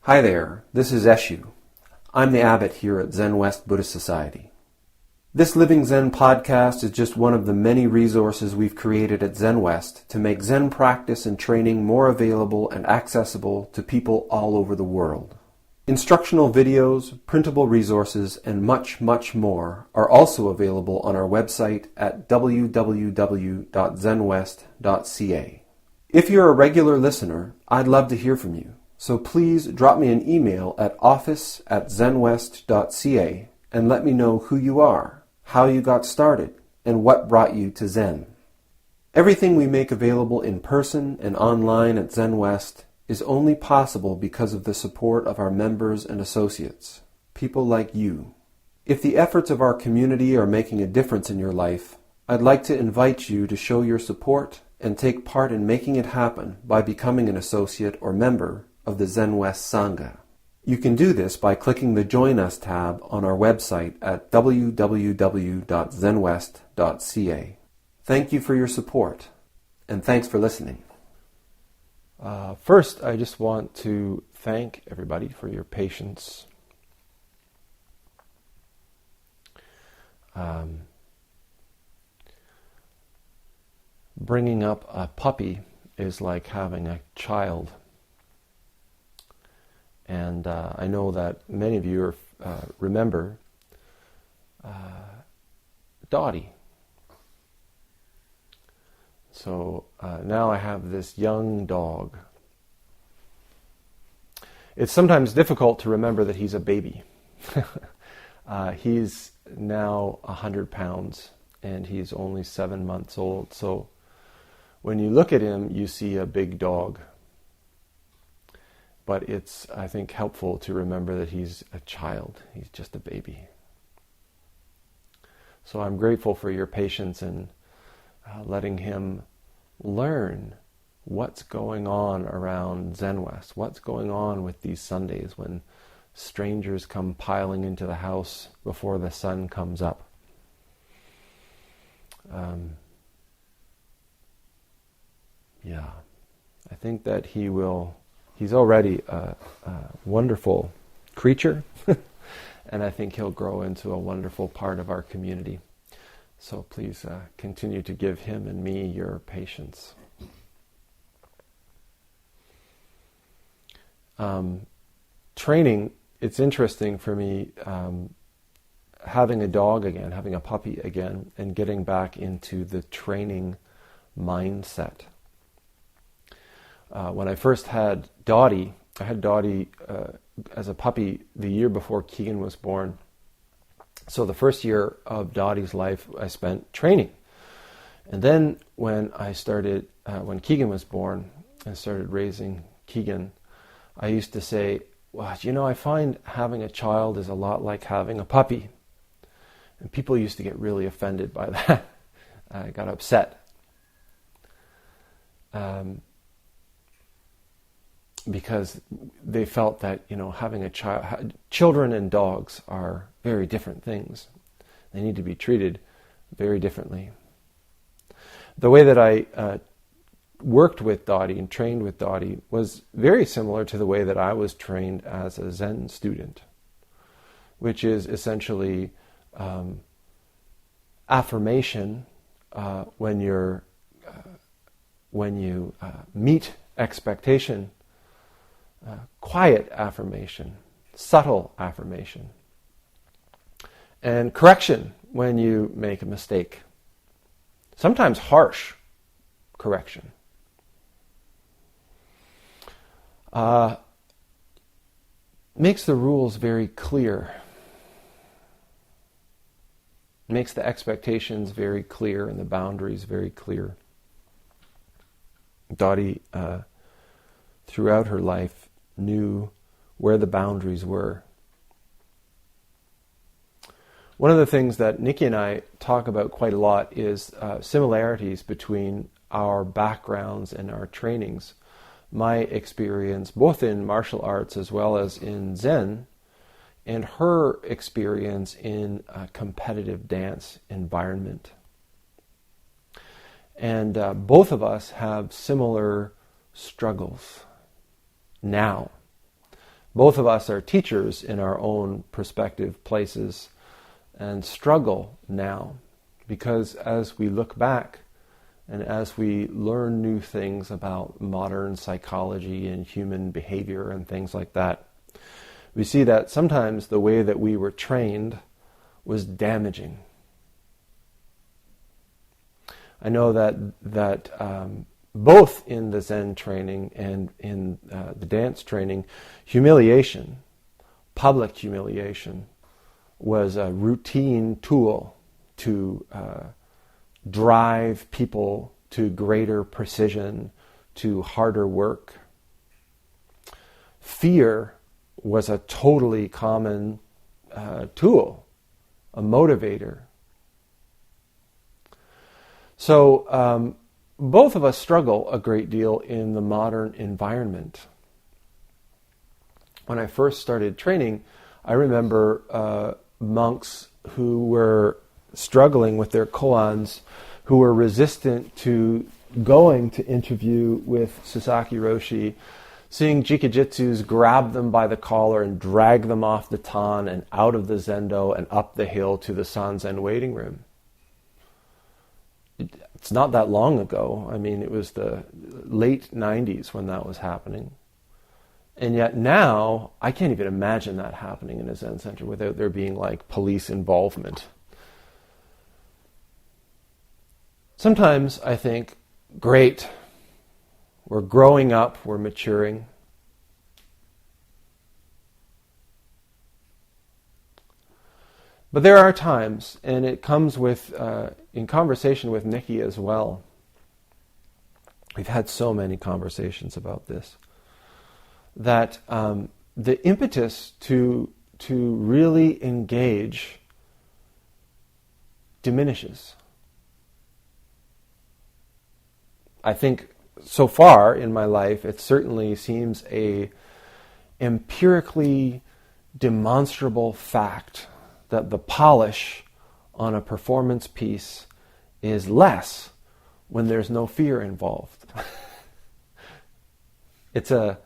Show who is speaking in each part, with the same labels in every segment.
Speaker 1: Hi there, this is Eshu. I'm the abbot here at Zenwest Buddhist Society. This Living Zen-podcast is just one of the many resources we've created at Zenwest to make Zen practice and training more available and accessible to people all over the world. Instructional videos, printable resources, and much, much more are also available on our website at www.zenwest.ca. If you're a regular listener, I'd love to hear from you. So please drop me an email at office@zenwest.ca and let me know who you are, how you got started, and what brought you to Zen. Everything we make available in person and online at Zenwest is only possible because of the support of our members and associates, people like you. If the efforts of our community are making a difference in your life, I'd like to invite you to show your support and take part in making it happen by becoming an associate or member of the Zenwest Sangha. You can do this by clicking the Join Us tab on our website at www.zenwest.ca. Thank you for your support, and thanks for listening.
Speaker 2: First, I just want to thank everybody for your patience. Bringing up a puppy is like having a child. And I know that many of you remember Dottie. So now I have this young dog. It's sometimes difficult to remember that he's a baby. He's now 100 pounds and he's only 7 months old. So when you look at him, you see a big dog. But it's, I think, helpful to remember that he's a child. He's just a baby. So I'm grateful for your patience in letting him learn what's going on around Zenwest, what's going on with these Sundays when strangers come piling into the house before the sun comes up. I think that he's already a wonderful creature, and I think he'll grow into a wonderful part of our community. So please continue to give him and me your patience. Training, it's interesting for me having a dog again, having a puppy again, and getting back into the training mindset. When I first had Dottie, I had Dottie as a puppy the year before Keegan was born. So the first year of Dottie's life I spent training. And then when Keegan was born and started raising Keegan, I used to say, well, I find having a child is a lot like having a puppy. And people used to get really offended by that. I got upset. Because they felt that, having a child, children and dogs are very different things. They need to be treated very differently. The way that I worked with Dottie and trained with Dottie was very similar to the way that I was trained as a Zen student, which is essentially affirmation when you meet expectation. Quiet affirmation, subtle affirmation, and correction when you make a mistake. Sometimes harsh correction. Makes the rules very clear. Makes the expectations very clear and the boundaries very clear. Dottie, throughout her life, knew where the boundaries were. One of the things that Nikki and I talk about quite a lot is similarities between our backgrounds and our trainings. My experience, both in martial arts as well as in Zen, and her experience in a competitive dance environment. And both of us have similar struggles now. Both of us are teachers in our own prospective places and struggle now because as we look back and as we learn new things about modern psychology and human behavior and things like that, we see that sometimes the way that we were trained was damaging. I know that both in the Zen training and in the dance training, humiliation, public humiliation, was a routine tool to drive people to greater precision, to harder work. Fear was a totally common tool, a motivator. So both of us struggle a great deal in the modern environment. When I first started training, I remember monks who were struggling with their koans, who were resistant to going to interview with Sasaki Roshi, seeing Jikijitsus grab them by the collar and drag them off the tan and out of the zendo and up the hill to the Sanzen waiting room. It's not that long ago. I mean, it was the late 90s when that was happening. And yet now, I can't even imagine that happening in a Zen center without there being like police involvement. Sometimes I think, great, we're growing up, we're maturing. But there are times, and it comes with, in conversation with Nikki as well, we've had so many conversations about this, that the impetus to really engage diminishes. I think so far in my life, it certainly seems a empirically demonstrable fact that the polish on a performance piece is less when there's no fear involved. It's a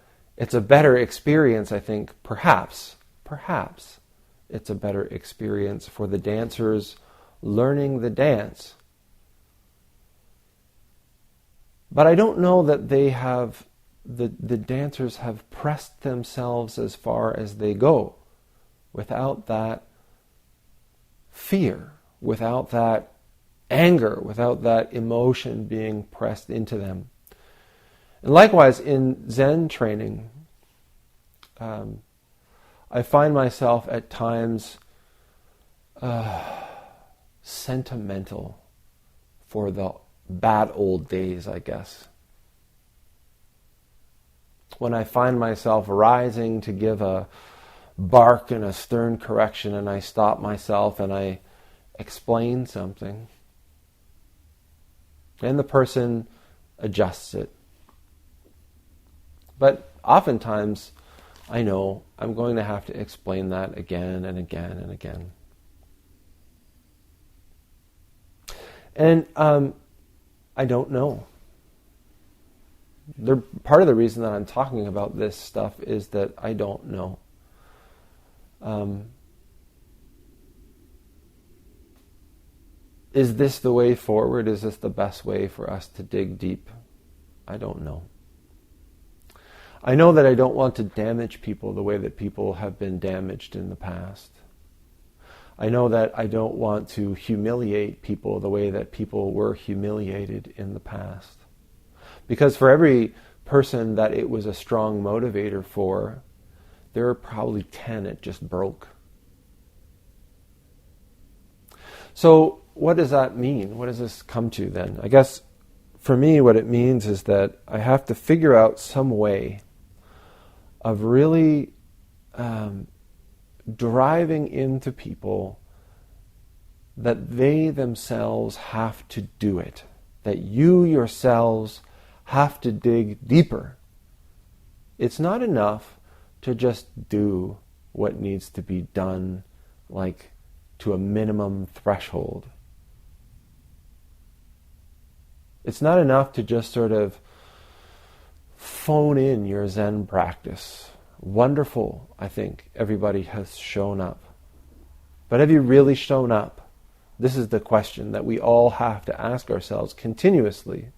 Speaker 2: better experience, I think, perhaps it's a better experience for the dancers learning the dance. But I don't know that they have, the dancers have pressed themselves as far as they go without that fear, without that anger, without that emotion being pressed into them. And likewise, in Zen training, I find myself at times sentimental for the bad old days, I guess. When I find myself rising to give a bark and a stern correction, and I stop myself and I explain something, and the person adjusts it. But oftentimes, I know I'm going to have to explain that again and again and again. And I don't know. Part of the reason that I'm talking about this stuff is that I don't know. Is this the way forward? Is this the best way for us to dig deep? I don't know. I know that I don't want to damage people the way that people have been damaged in the past. I know that I don't want to humiliate people the way that people were humiliated in the past. Because for every person that it was a strong motivator for, there are probably 10 it just broke. So what does that mean? What does this come to then? I guess for me what it means is that I have to figure out some way of really driving into people that they themselves have to do it, that you yourselves have to dig deeper. It's not enough to just do what needs to be done, like to a minimum threshold. It's not enough to just sort of phone in your Zen practice. Wonderful, I think, everybody has shown up. But have you really shown up? This is the question that we all have to ask ourselves continuously.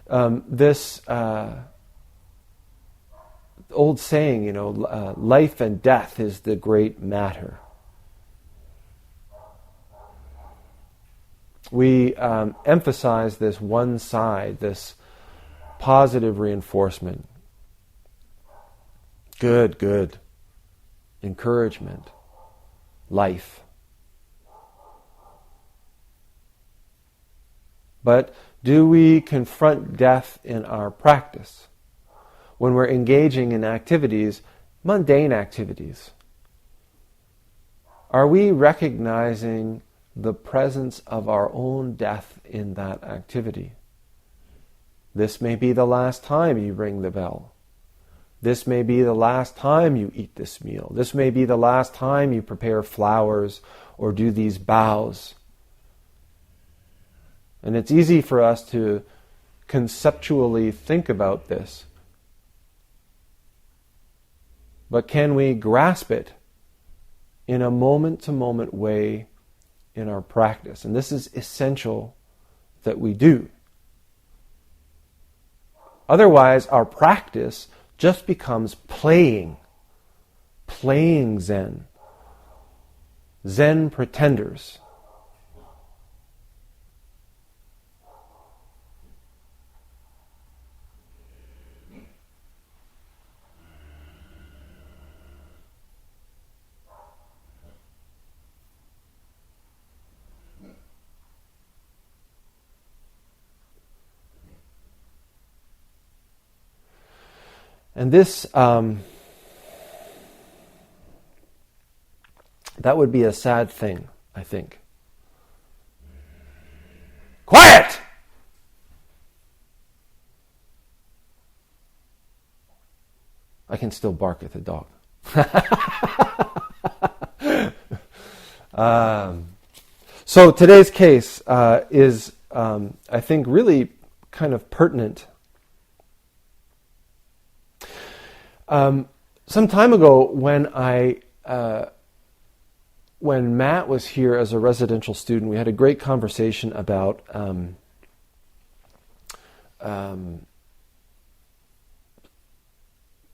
Speaker 2: This old saying, life and death is the great matter. We emphasize this one side, this positive reinforcement. Good. Encouragement. Life. But do we confront death in our practice when we're engaging in activities, mundane activities? Are we recognizing the presence of our own death in that activity? This may be the last time you ring the bell. This may be the last time you eat this meal. This may be the last time you prepare flowers or do these bows. And it's easy for us to conceptually think about this. But can we grasp it in a moment-to-moment way in our practice? And this is essential that we do. Otherwise, our practice just becomes playing Zen. Zen pretenders. And this, that would be a sad thing, I think. Quiet! I can still bark at the dog. So today's case is, I think, really kind of pertinent. Some time ago, when Matt was here as a residential student, we had a great conversation about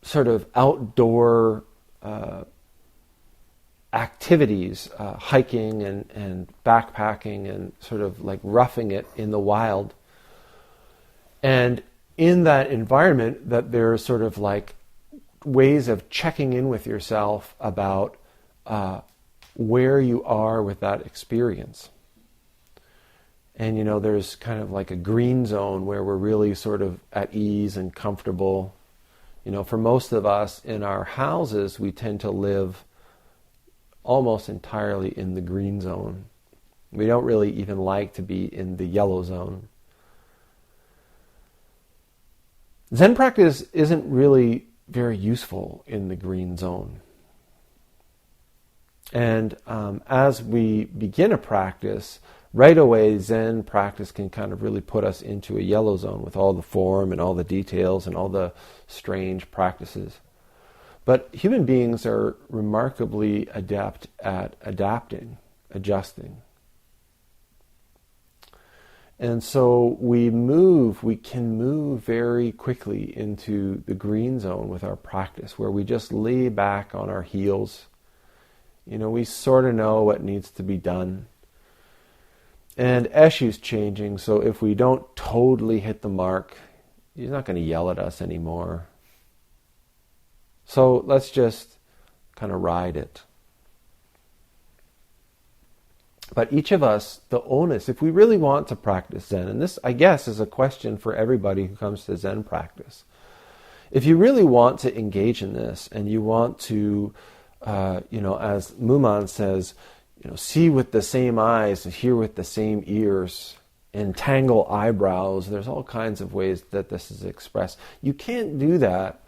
Speaker 2: sort of outdoor activities, hiking and backpacking and sort of like roughing it in the wild. And in that environment, that there's sort of like ways of checking in with yourself about where you are with that experience. And there's kind of like a green zone where we're really sort of at ease and comfortable. For most of us in our houses, we tend to live almost entirely in the green zone. We don't really even like to be in the yellow zone. Zen practice isn't really very useful in the green zone. And as we begin a practice, right away Zen practice can kind of really put us into a yellow zone with all the form and all the details and all the strange practices. But human beings are remarkably adept at adapting, adjusting. And so we can move very quickly into the green zone with our practice, where we just lay back on our heels. We sort of know what needs to be done. And Eshu's changing, so if we don't totally hit the mark, he's not going to yell at us anymore. So let's just kind of ride it. But each of us, the onus, if we really want to practice Zen, and this, I guess, is a question for everybody who comes to Zen practice. If you really want to engage in this, and you want to, as Wumenguan says, see with the same eyes and hear with the same ears, entangle eyebrows, there's all kinds of ways that this is expressed. You can't do that,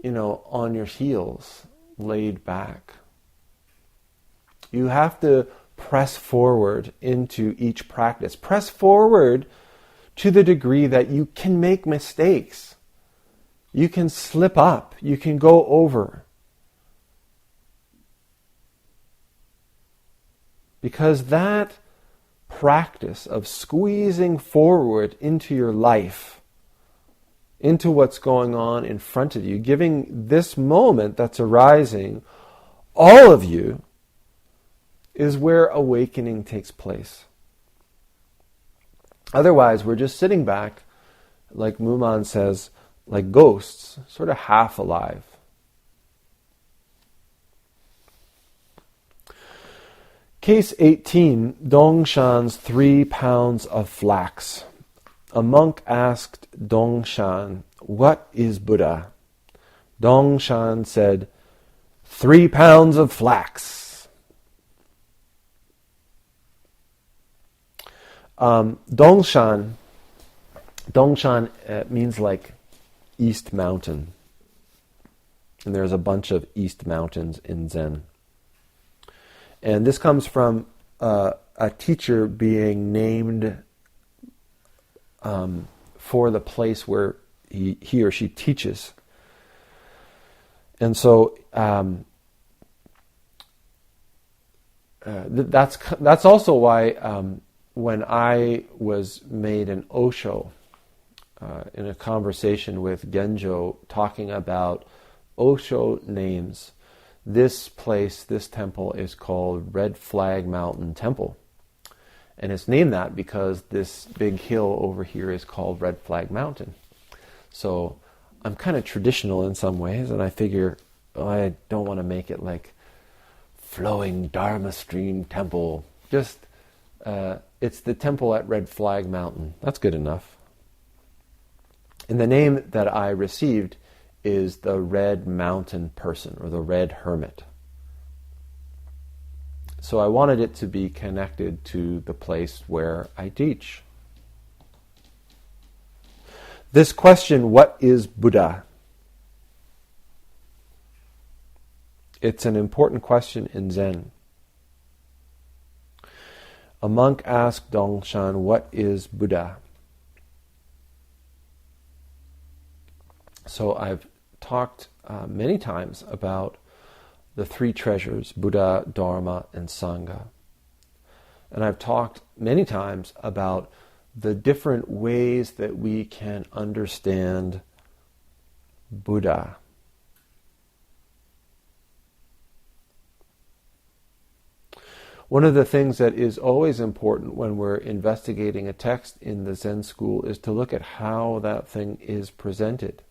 Speaker 2: on your heels, laid back. You have to press forward into each practice. Press forward to the degree that you can make mistakes. You can slip up. You can go over. Because that practice of squeezing forward into your life, into what's going on in front of you, giving this moment that's arising, all of you, is where awakening takes place. Otherwise, we're just sitting back, like Wumenguan says, like ghosts, sort of half alive. Case 18, Dongshan's 3 pounds of flax. A monk asked Dongshan, "What is Buddha?" Dongshan said, 3 pounds of flax. Dongshan means like East Mountain. And there's a bunch of East Mountains in Zen. And this comes from a teacher being named for the place where he or she teaches. And so that's also why when I was made an Osho in a conversation with Genjo talking about Osho names, this place, this temple is called Red Flag Mountain Temple. And it's named that because this big hill over here is called Red Flag Mountain. So I'm kind of traditional in some ways, and I figure I don't want to make it like flowing Dharma stream temple. Just, it's the temple at Red Flag Mountain. That's good enough. And the name that I received is the Red Mountain Person, or the Red Hermit. So I wanted it to be connected to the place where I teach. This question, what is Buddha? It's an important question in Zen. A monk asked Dongshan, what is Buddha? So I've talked many times about the 3 treasures, Buddha, Dharma, and Sangha. And I've talked many times about the different ways that we can understand Buddha. One of the things that is always important when we're investigating a text in the Zen school is to look at how that thing is presented.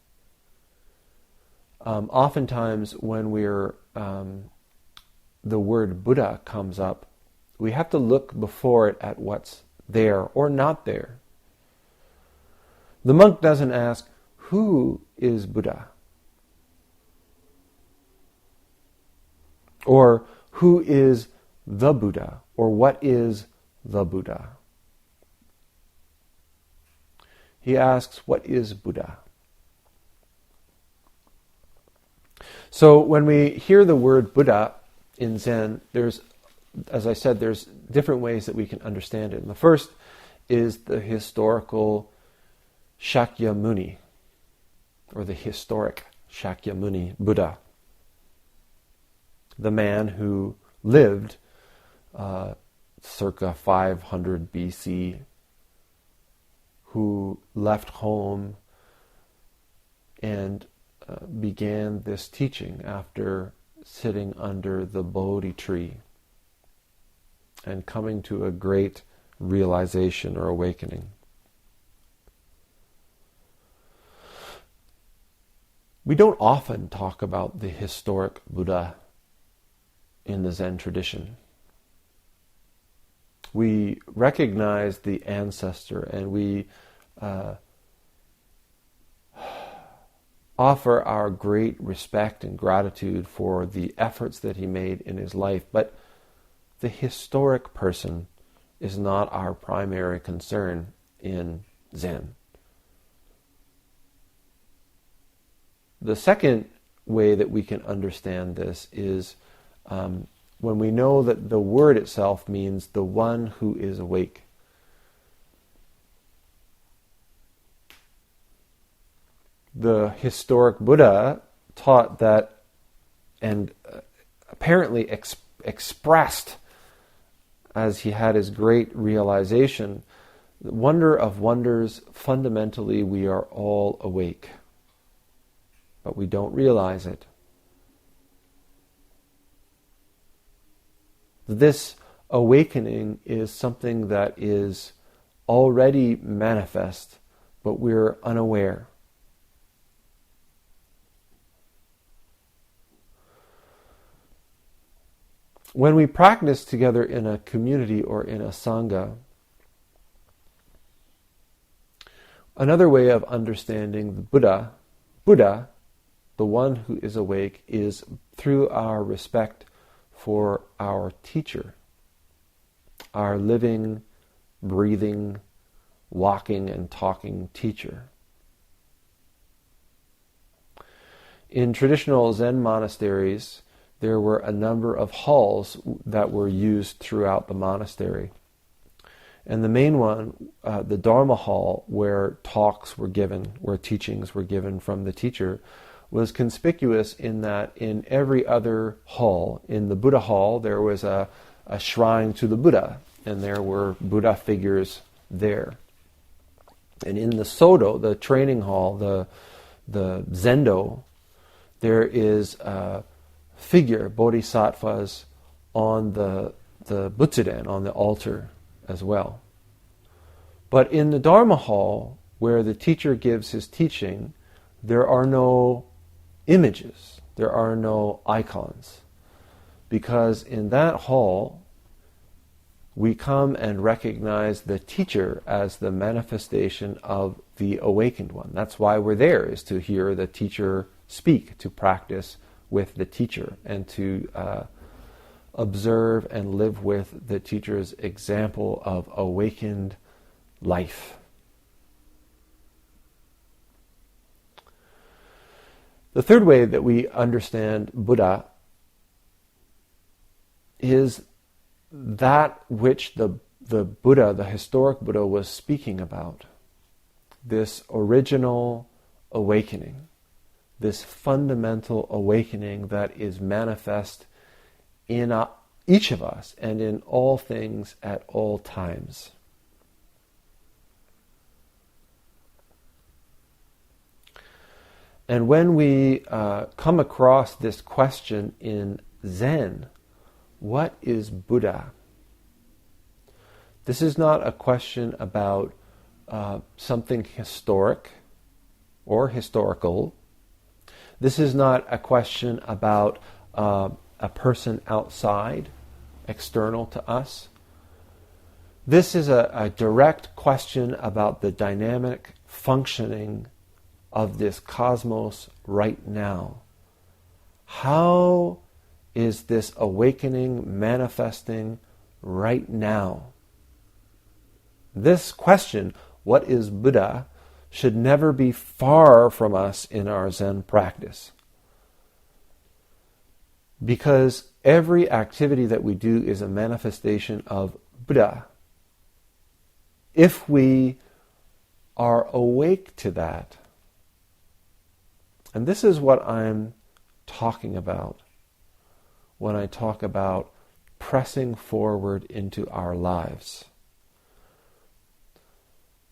Speaker 2: Oftentimes when the word Buddha comes up, we have to look before it at what's there or not there. The monk doesn't ask, who is Buddha? Or who is the Buddha? Or what is the Buddha? He asks, what is Buddha? So when we hear the word Buddha in Zen, there's, as I said, there's different ways that we can understand it. And the first is the historical Shakyamuni, or the historic Shakyamuni Buddha, the man who lived circa 500 BC, who left home and began this teaching after sitting under the Bodhi tree and coming to a great realization or awakening. We don't often talk about the historic Buddha in the Zen tradition. We recognize the ancestor and we offer our great respect and gratitude for the efforts that he made in his life. But the historic person is not our primary concern in Zen. The second way that we can understand this is when we know that the word itself means the one who is awake. the historic Buddha taught that, and apparently expressed as he had his great realization, the wonder of wonders, fundamentally we are all awake, but we don't realize it. This awakening is something that is already manifest, but we're unaware. When we practice together in a community or in a sangha, another way of understanding the Buddha, the one who is awake, is through our respect for our teacher, our living, breathing, walking and talking teacher. In traditional Zen monasteries, there were a number of halls that were used throughout the monastery. And the main one, the Dharma hall, where talks were given, where teachings were given from the teacher, was conspicuous in that in every other hall, in the Buddha hall, there was a shrine to the Buddha, and there were Buddha figures there. And in the Sodo, the training hall, the Zendo, there is a figure, bodhisattvas, on the Butsudan, on the altar as well. But in the Dharma hall, where the teacher gives his teaching, there are no images, there are no icons. Because in that hall, we come and recognize the teacher as the manifestation of the awakened one. That's why we're there, is to hear the teacher speak, to practice with the teacher, and to observe and live with the teacher's example of awakened life. The third way that we understand Buddha is that which the Buddha, the historic Buddha, was speaking about. This original awakening, this fundamental awakening that is manifest in each of us and in all things at all times. And when we come across this question in Zen, what is Buddha? This is not a question about something historic or historical. This is not a question about a person outside, external to us. This is a direct question about the dynamic functioning of this cosmos right now. How is this awakening manifesting right now? This question, what is Buddha, should never be far from us in our Zen practice. Because every activity that we do is a manifestation of Buddha. If we are awake to that, and this is what I'm talking about when I talk about pressing forward into our lives.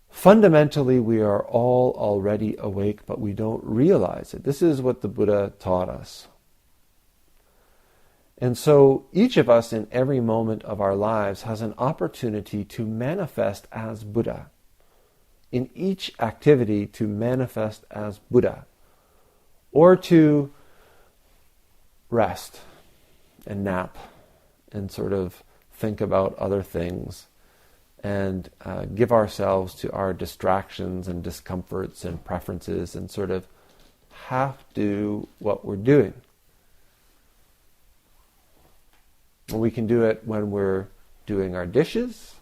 Speaker 2: Fundamentally, we are all already awake, but we don't realize it. This is what the Buddha taught us. And so each of us in every moment of our lives has an opportunity to manifest as Buddha. In each activity, to manifest as Buddha. Or to rest and nap and sort of think about other things and give ourselves to our distractions and discomforts and preferences and sort of half do what we're doing. We can do it when we're doing our dishes.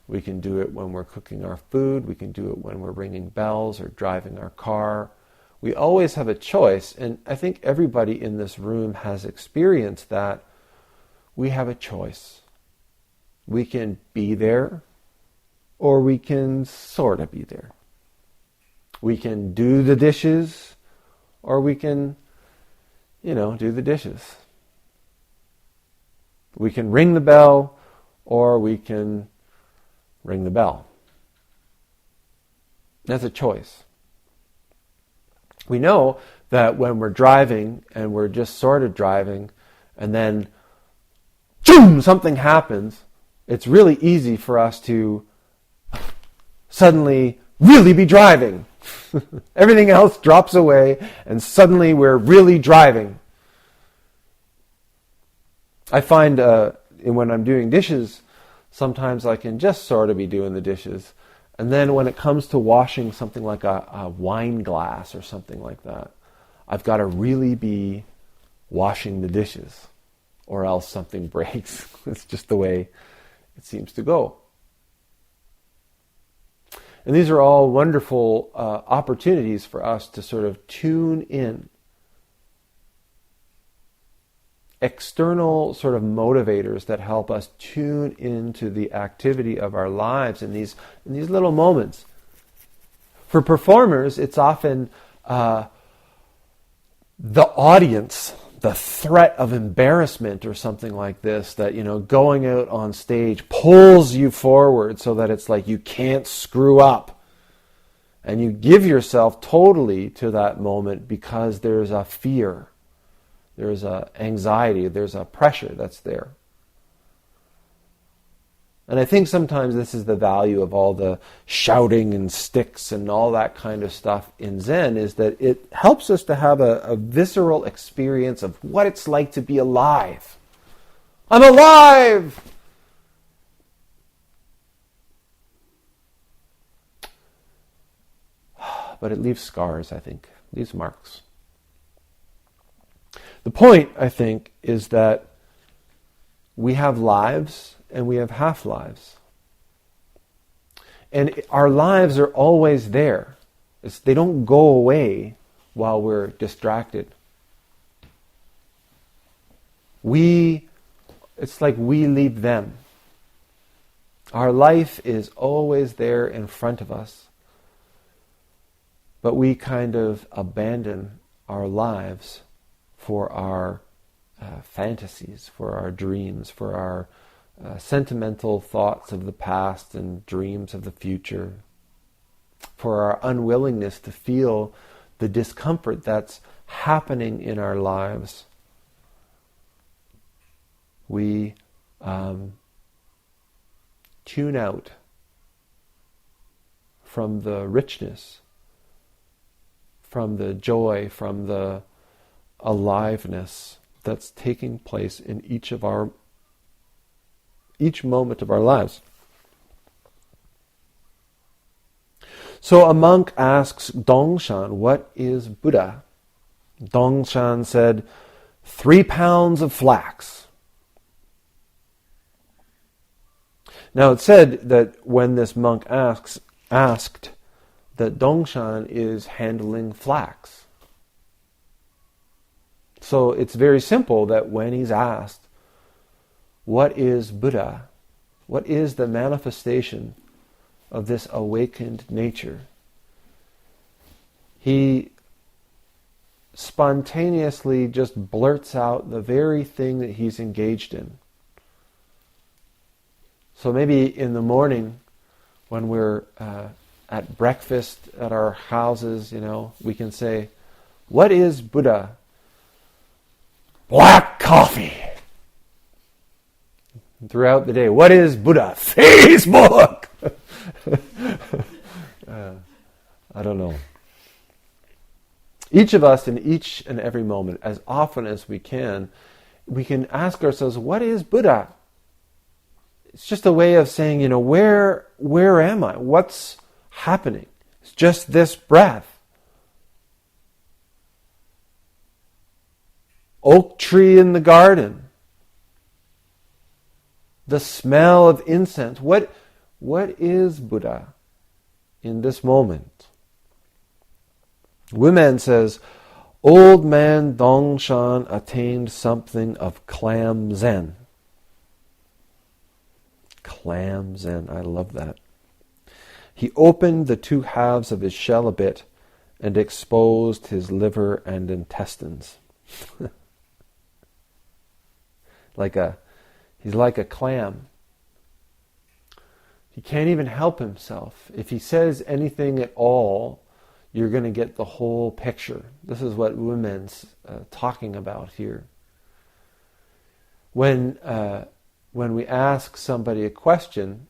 Speaker 2: We can do it when we're cooking our food. We can do it when we're ringing bells or driving our car. We always have a choice, and I think everybody in this room has experienced that. We have a choice. We can be there, or we can sort of be there. We can do the dishes, or we can, do the dishes. We can ring the bell, or we can ring the bell. That's a choice. We know that when we're driving and we're just sort of driving and then boom, something happens, it's really easy for us to suddenly really be driving. Everything else drops away and suddenly we're really driving. I find when I'm doing dishes, sometimes I can just sort of be doing the dishes. And then when it comes to washing something like a wine glass or something like that, I've got to really be washing the dishes, or else something breaks. It's just the way it seems to go. And these are all wonderful opportunities for us to sort of tune in. External sort of motivators that help us tune into the activity of our lives in these little moments. For performers, it's often the audience, the threat of embarrassment or something like this, that, going out on stage pulls you forward so that it's like you can't screw up. And you give yourself totally to that moment because there's a fear. There's a anxiety, there's a pressure that's there. And I think sometimes this is the value of all the shouting and sticks and all that kind of stuff in Zen, is that it helps us to have a visceral experience of what it's like to be alive. I'm alive! But it leaves scars, I think. It leaves marks. The point, I think, is that we have lives and we have half-lives. And our lives are always there. They don't go away while we're distracted. It's like we leave them. Our life is always there in front of us. But we kind of abandon our lives for our fantasies, for our dreams, for our sentimental thoughts of the past and dreams of the future, for our unwillingness to feel the discomfort that's happening in our lives. We tune out from the richness, from the joy, from the aliveness that's taking place in each moment of our lives. So a monk asks Dongshan, what is Buddha? Dongshan said, 3 pounds of flax. Now it's said that when this monk asked that Dongshan is handling flax. So it's very simple that when he's asked, what is Buddha? What is the manifestation of this awakened nature? He spontaneously just blurts out the very thing that he's engaged in. So maybe in the morning when we're at breakfast at our houses, we can say, what is Buddha? Black coffee. And throughout the day, what is Buddha? Facebook! I don't know. Each of us in each and every moment, as often as we can ask ourselves, what is Buddha? It's just a way of saying, where am I? What's happening? It's just this breath. Oak tree in the garden. The smell of incense. What is Buddha in this moment? Wumenguan says, old man Dongshan attained something of clam Zen. Clam Zen, I love that. He opened the 2 halves of his shell a bit and exposed his liver and intestines. He's like a clam. He can't even help himself. If he says anything at all, you're going to get the whole picture. This is what Wumen's talking about here. When we ask somebody a question,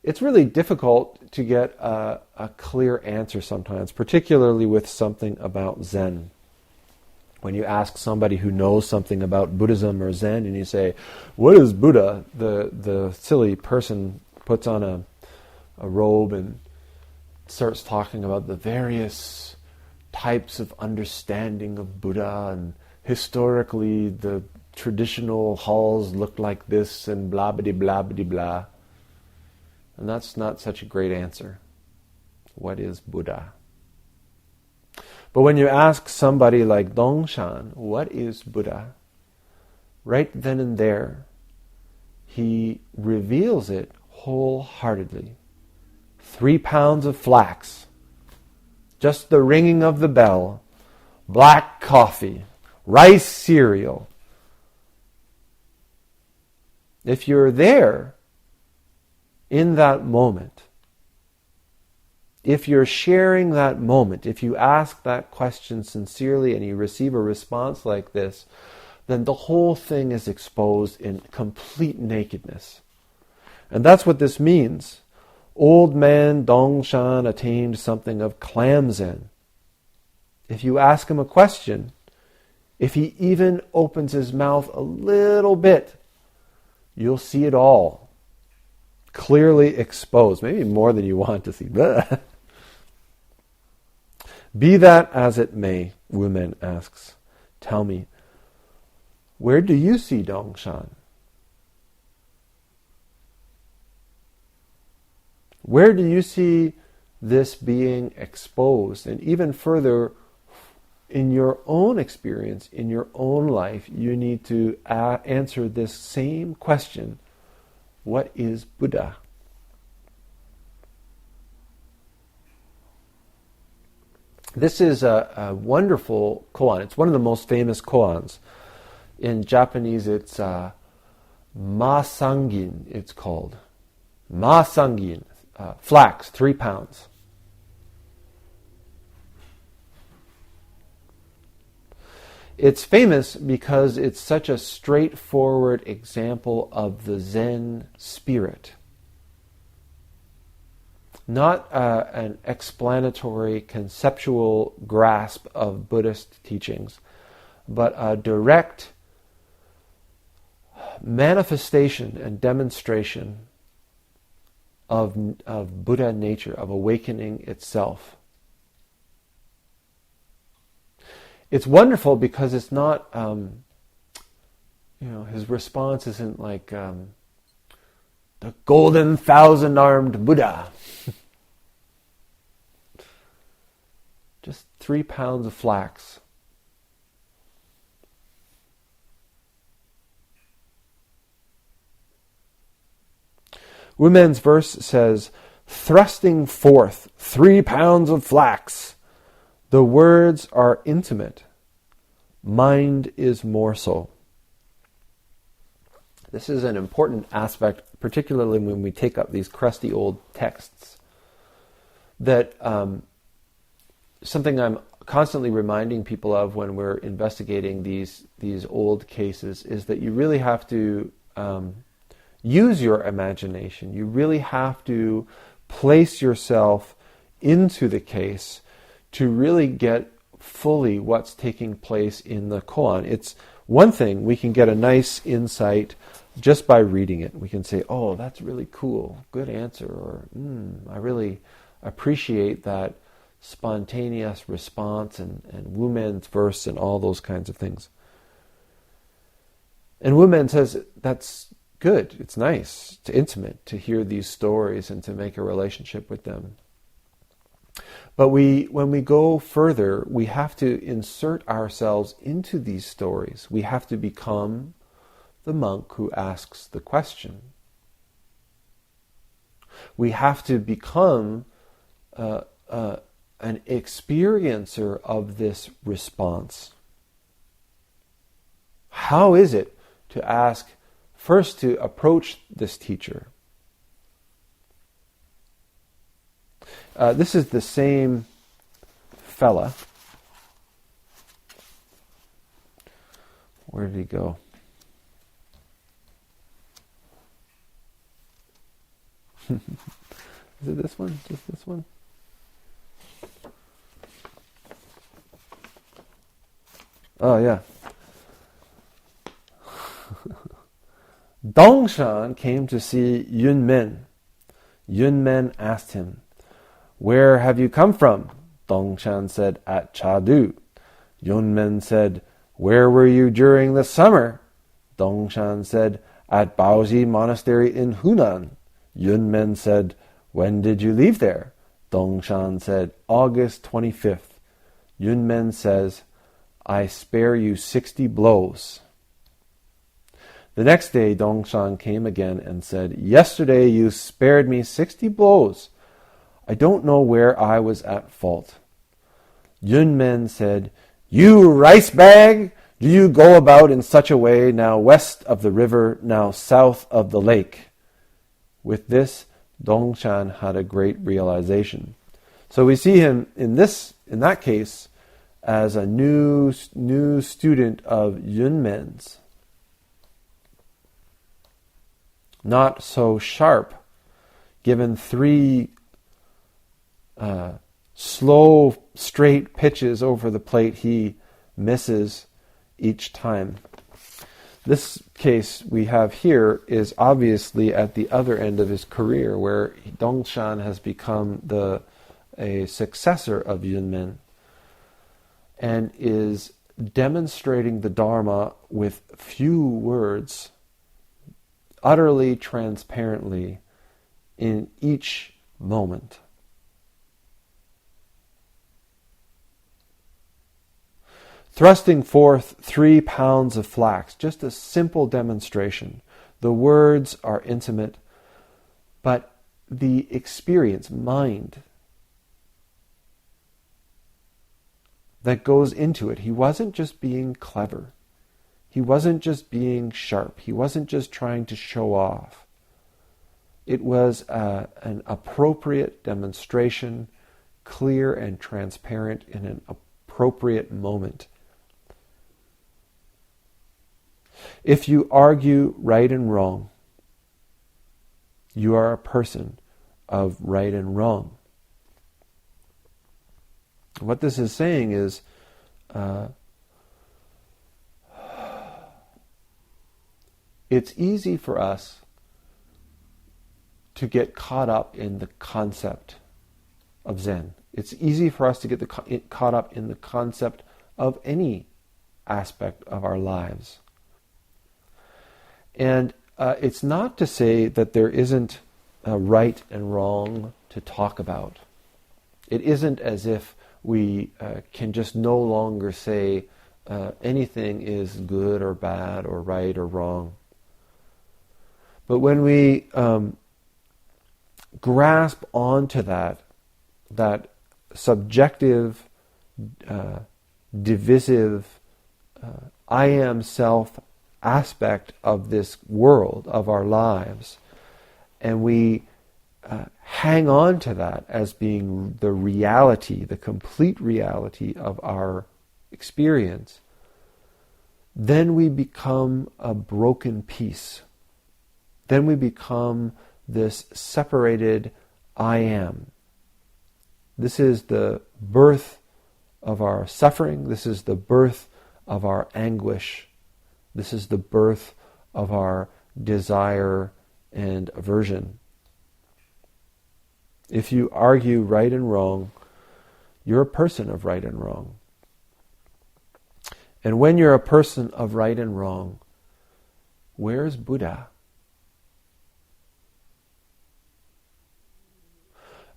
Speaker 2: it's really difficult to get a clear answer sometimes, particularly with something about Zen. When you ask somebody who knows something about Buddhism or Zen and you say, "What is Buddha?" the silly person puts on a robe and starts talking about the various types of understanding of Buddha, and historically the traditional halls look like this and blah blah blah blah blah. And that's not such a great answer. What is Buddha? But when you ask somebody like Dongshan, what is Buddha? Right then and there, he reveals it wholeheartedly. 3 pounds of flax, just the ringing of the bell, black coffee, rice cereal. If you're there in that moment, if you're sharing that moment, if you ask that question sincerely and you receive a response like this, then the whole thing is exposed in complete nakedness. And that's what this means. Old man Dongshan attained something of clam Zen. If you ask him a question, if he even opens his mouth a little bit, you'll see it all clearly exposed, maybe more than you want to see. Be that as it may, Wumen asks, tell me, where do you see Dongshan? Where do you see this being exposed? And even further, in your own experience, in your own life, you need to answer this same question. What is Buddha? This is a wonderful koan. It's one of the most famous koans. In Japanese, it's masangin, it's called. Masangin, flax, 3 pounds. It's famous because it's such a straightforward example of the Zen spirit. Not an explanatory, conceptual grasp of Buddhist teachings, but a direct manifestation and demonstration of Buddha nature, of awakening itself. It's wonderful because it's not, his response isn't like the golden 1,000-armed Buddha. Just 3 pounds of flax. Wumen's verse says, thrusting forth 3 pounds of flax. The words are intimate. Mind is more so. This is an important aspect, particularly when we take up these crusty old texts. That something I'm constantly reminding people of when we're investigating these old cases is that you really have to use your imagination. You really have to place yourself into the case to really get fully what's taking place in the koan. It's one thing, we can get a nice insight just by reading it. We can say, oh, that's really cool, good answer, or I really appreciate that spontaneous response and Wumen's verse and all those kinds of things. And Wumen says that's good, it's nice, it's intimate to hear these stories and to make a relationship with them. But when we go further, we have to insert ourselves into these stories. We have to become the monk who asks the question. We have to become an experiencer of this response. How is it to ask, first to approach this teacher? This is the same fella. Where did he go? Is it this one? Just this one? Oh, yeah. Dongshan came to see Yunmen. Yunmen asked him, "Where have you come from?" Dongshan said, "At Chadu." Yunmen said, "Where were you during the summer?" Dongshan said, "At Baozi Monastery in Hunan." Yunmen said, "When did you leave there?" Dongshan said, "August 25th. Yunmen says, "I spare you 60 blows." The next day, Dongshan came again and said, "Yesterday you spared me 60 blows. I don't know where I was at fault." Yunmen said, "You rice bag! Do you go about in such a way, now west of the river, now south of the lake?" With this, Dongshan had a great realization. So we see him in that case as a new student of Yunmen's. Not so sharp, given 3 slow, straight pitches over the plate, he misses each time. This case we have here is obviously at the other end of his career, where Dongshan has become a successor of Yunmen and is demonstrating the Dharma with few words, utterly transparently in each moment. Thrusting forth 3 pounds of flax, just a simple demonstration. The words are intimate, but the experience, mind, that goes into it. He wasn't just being clever. He wasn't just being sharp. He wasn't just trying to show off. It was an appropriate demonstration, clear and transparent in an appropriate moment. If you argue right and wrong, you are a person of right and wrong. What this is saying is, it's easy for us to get caught up in the concept of Zen. It's easy for us to get caught up in the concept of any aspect of our lives. And it's not to say that there isn't a right and wrong to talk about. It isn't as if we can just no longer say anything is good or bad or right or wrong. But when we grasp onto that subjective, divisive, I am self aspect of this world, of our lives, and we hang on to that as being the reality, the complete reality of our experience, then we become a broken piece. Then we become this separated I am. This is the birth of our suffering. This is the birth of our anguish. This is the birth of our desire and aversion. If you argue right and wrong, you're a person of right and wrong. And when you're a person of right and wrong, where's Buddha?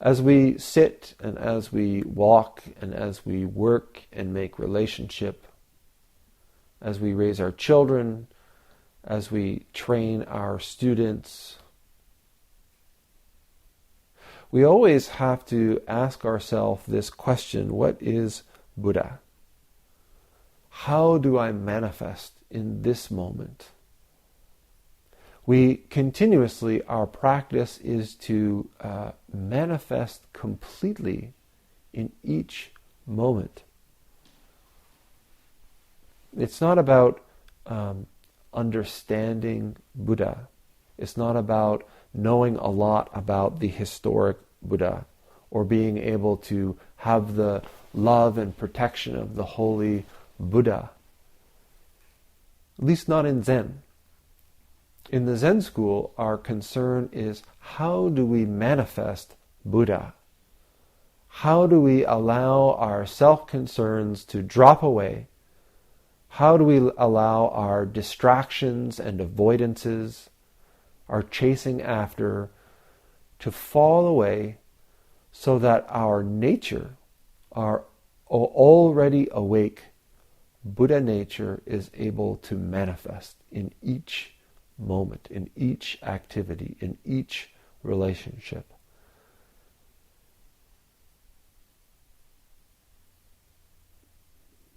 Speaker 2: As we sit and as we walk and as we work and make relationship, as we raise our children, as we train our students, we always have to ask ourselves this question: what is Buddha? How do I manifest in this moment? We continuously, our practice is to manifest completely in each moment. It's not about understanding Buddha. It's not about knowing a lot about the historic Buddha or being able to have the love and protection of the holy Buddha. At least not in Zen. In the Zen school, our concern is, how do we manifest Buddha? How do we allow our self-concerns to drop away? How do we allow our distractions and avoidances, our chasing after, to fall away so that our nature, our already awake Buddha nature, is able to manifest in each moment, in each activity, in each relationship?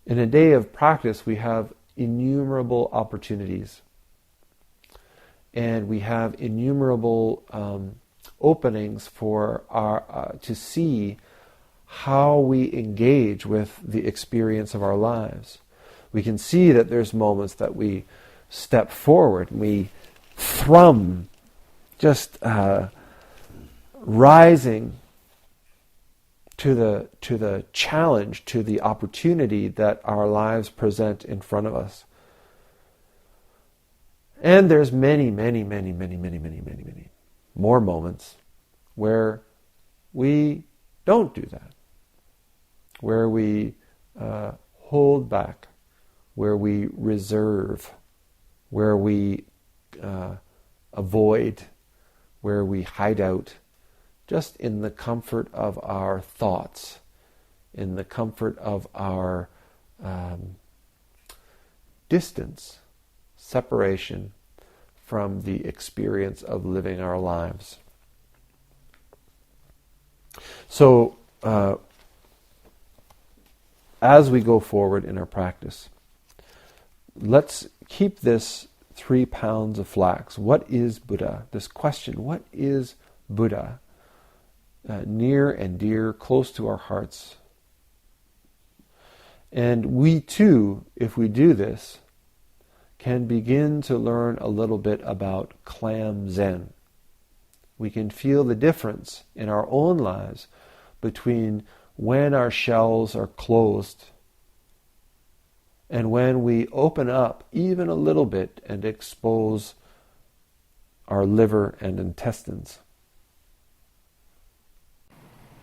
Speaker 2: In a day of practice, we have innumerable opportunities, and we have innumerable openings for our to see how we engage with the experience of our lives. We can see that there's moments that we step forward, and we thrum, just rising to the challenge, to the opportunity that our lives present in front of us. And there's many more moments where we don't do that, where we hold back, where we reserve, where we avoid, where we hide out, just in the comfort of our thoughts, in the comfort of our distance, separation from the experience of living our lives. So, as we go forward in our practice, let's keep this 3 pounds of flax. What is Buddha? This question, what is Buddha? Near and dear, close to our hearts. And we too, if we do this, can begin to learn a little bit about clam Zen. We can feel the difference in our own lives between when our shells are closed and when we open up even a little bit and expose our liver and intestines.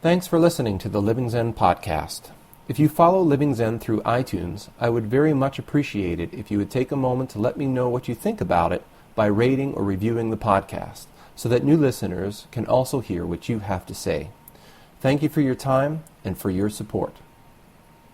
Speaker 1: Thanks for listening to the Living Zen-podcast. If you follow Living Zen through iTunes, I would very much appreciate it if you would take a moment to let me know what you think about it by rating or reviewing the podcast, so that new listeners can also hear what you have to say. Thank you for your time and for your support.